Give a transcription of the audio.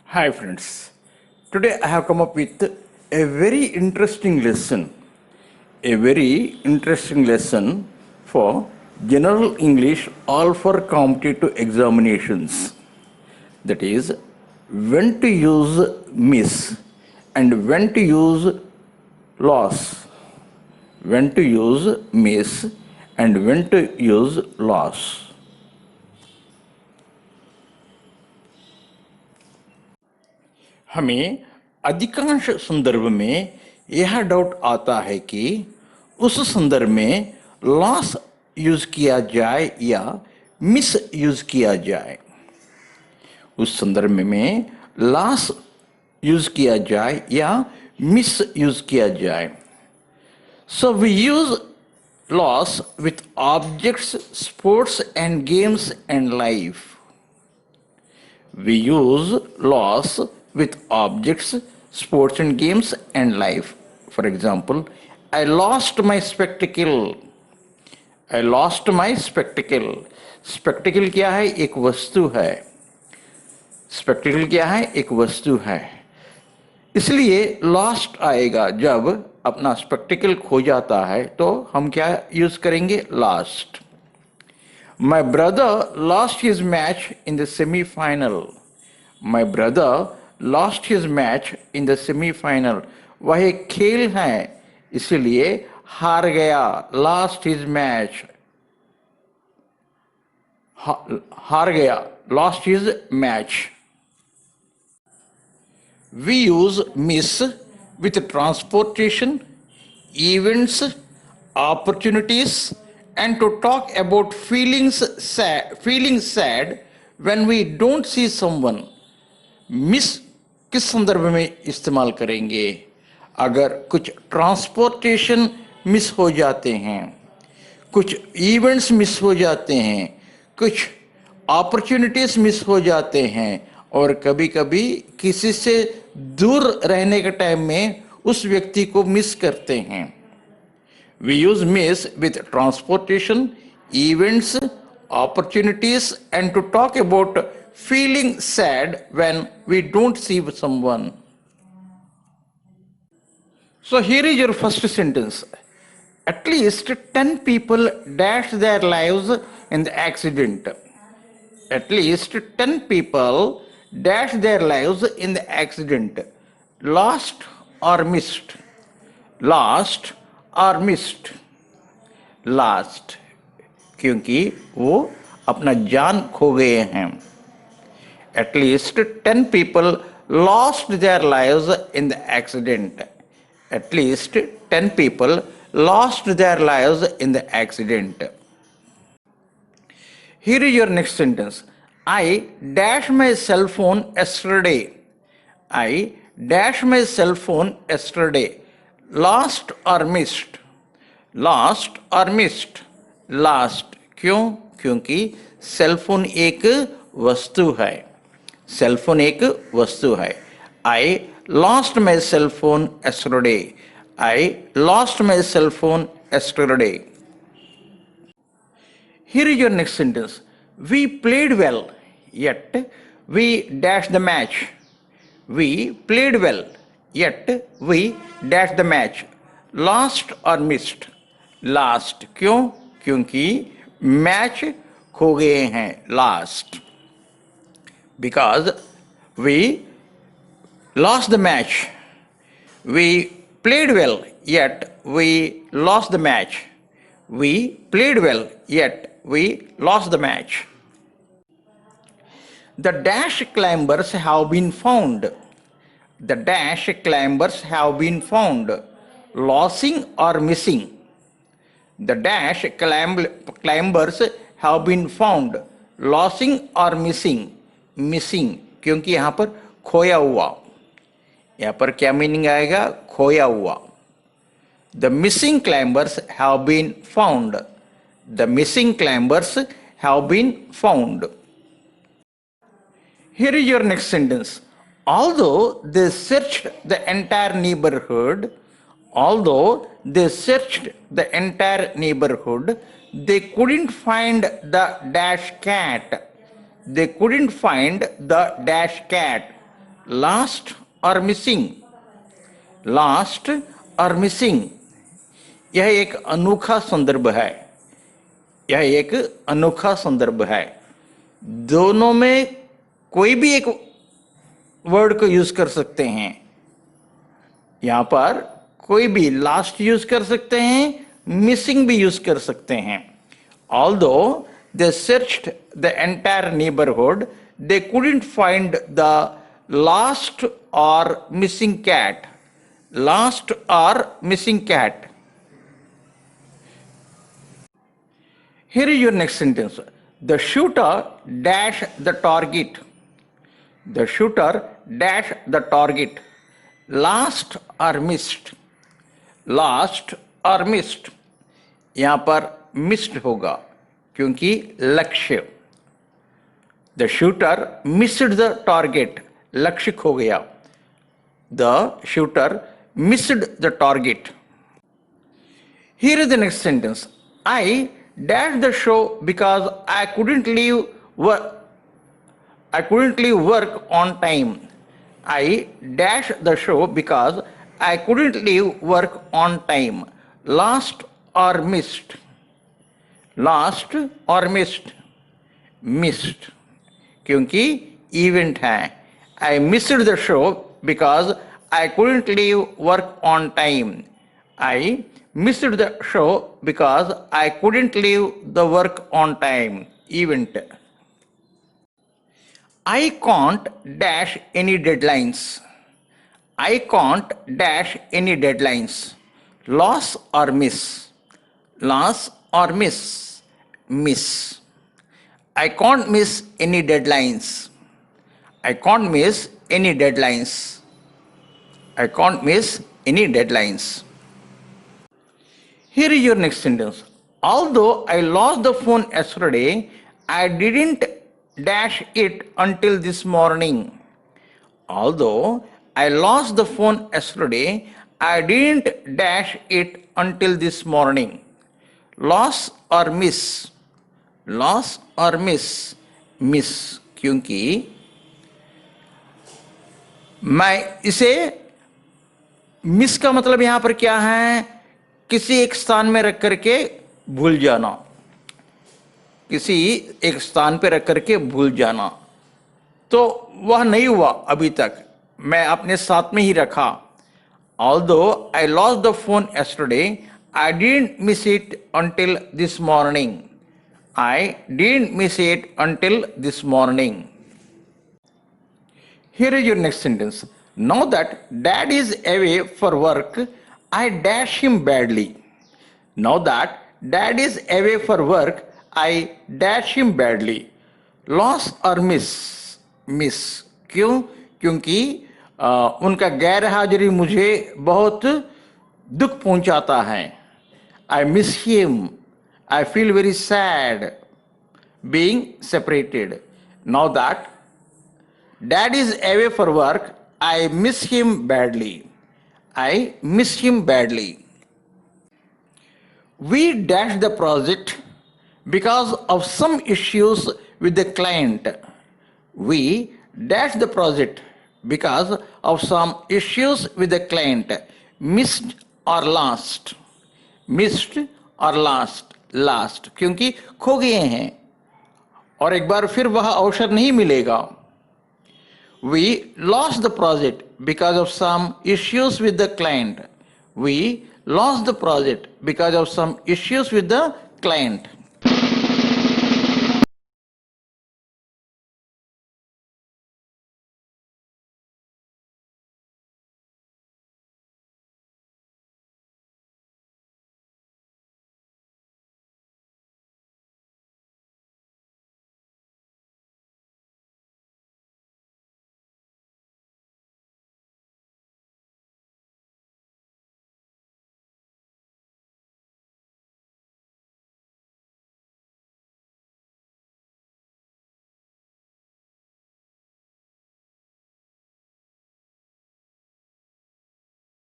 Hi friends, today I have come up with a very interesting lesson, for General English all for competitive examinations. That is, when to use miss and when to use loss. When to use miss and when to use loss. हमें अधिकांश संदर्भ में यह doubt आता है कि उस संदर्भ में लॉस यूज किया जाए या मिस यूज किया जाए। उस संदर्भ में लॉस यूज किया जाए या मिस यूज किया जाए। So we use loss with objects, sports and games and life. We use loss with objects, sports and games and life. For example, I lost my spectacle. I lost my spectacle. Spectacle क्या है? एक वस्तु है। Spectacle क्या है? एक वस्तु है। इसलिए lost आएगा जब अपना spectacle खो जाता है तो हम क्या यूज करेंगे? Lost. My brother lost his match in the semi-final. My brother lost his match in the semi-final. वह एक खेल है इसलिए हार गया। Lost his match. हार गया। Lost his match. We use miss with transportation, events, opportunities, and to talk about feeling sad when we don't see someone. Miss किस संदर्भ में इस्तेमाल करेंगे? अगर कुछ ट्रांसपोर्टेशन मिस हो जाते हैं, कुछ इवेंट्स मिस हो जाते हैं, कुछ अपॉर्चुनिटीज मिस हो जाते हैं और कभी कभी किसी से दूर रहने के टाइम में उस व्यक्ति को मिस करते हैं। We use miss with transportation, events, opportunities, and to talk about feeling sad when we don't see someone. So here is your first sentence. At least 10 people dashed their lives in the accident. At least 10 people dashed their lives in the accident. Lost or missed? Lost or missed? Lost, क्योंकि वो अपना जान खो गए हैं। At least 10 people lost their lives in the accident. At least 10 people lost their lives in the accident. Here is your next sentence. I dashed my cell phone yesterday. I dashed my cell phone yesterday. Lost or missed? Lost or missed? Lost. क्यों? क्योंकि cell phone एक वस्तु है। Cell phone एक वस्तु है। I lost my cell phone yesterday. I lost my cell phone yesterday. Here is your next sentence. We played well, yet we dashed the match. We played well, yet we dashed the match. Lost or missed? Lost. क्यों? क्योंकि match खो गए हैं। Lost. Because we lost the match. We played well, yet we lost the match. We played well, yet we lost the match. The dash climbers have been found. The dash climbers have been found. Losing or missing? The dash climbers have been found. Losing or missing? Missing, क्योंकि यहाँ पर खोया हुआ। यहाँ पर क्या meaning आएगा? खोया हुआ। The missing climbers have been found. The missing climbers have been found. Here is your next sentence. Although they searched the entire neighborhood, although they searched the entire neighborhood, they couldn't find the dash cat. They couldn't find the dash cat. Last और missing, last और missing, यह एक अनोखा संदर्भ है, यह एक अनोखा संदर्भ है। दोनों में कोई भी एक वर्ड को यूज कर सकते हैं। यहां पर कोई भी लास्ट यूज कर सकते हैं, मिसिंग भी यूज कर सकते हैं। Although they searched the entire neighbourhood, they couldn't find the lost or missing cat. Lost or missing cat. Here is your next sentence. The shooter dashed the target. The shooter dashed the target. Lost or missed. Lost or missed. यहां पर missed होगा क्योंकि लक्ष्य। The shooter missed the target. लक्ष्य खो गया। The shooter missed the target. Here is the next sentence. I dashed the show because I couldn't leave work on time. I dashed the show because I couldn't leave work on time. Lost or missed? Lost or missed? Missed. क्योंकि event है। I missed the show because I couldn't leave work on time. I missed the show because I couldn't leave the work on time. Event. I can't dash any deadlines. I can't dash any deadlines. Loss और miss? Loss और miss? Miss. I can't miss any deadlines. I can't miss any deadlines. I can't miss any deadlines. Here is your next sentence. Although I lost the phone yesterday, I didn't dash it until this morning. Although I lost the phone yesterday, I didn't dash it until this morning. Loss or miss? Loss और miss? Miss. क्योंकि मैं इसे, miss का मतलब यहां पर क्या है? किसी एक स्थान में रख करके भूल जाना, किसी एक स्थान पे रख करके भूल जाना। तो वह नहीं हुआ अभी तक, मैं अपने साथ में ही रखा। Although I lost the phone yesterday, I didn't miss it until this morning. I didn't miss it until this morning. Here is your next sentence. Now that dad is away for work, I dash him badly. Now that dad is away for work, I dash him badly. Loss or miss? Miss. क्यों? क्योंकि उनका गैर हाजिरी मुझे बहुत दुख पहुंचाता है। I miss him. I feel very sad being separated. Now that dad is away for work, I miss him badly. I miss him badly. We dashed the project because of some issues with the client. We dashed the project because of some issues with the client. Missed or lost? Missed or lost? Last. क्योंकि खो गए हैं और एक बार फिर वह अवसर नहीं मिलेगा। We lost the project because of some issues with the client. We lost the project because of some issues with the client.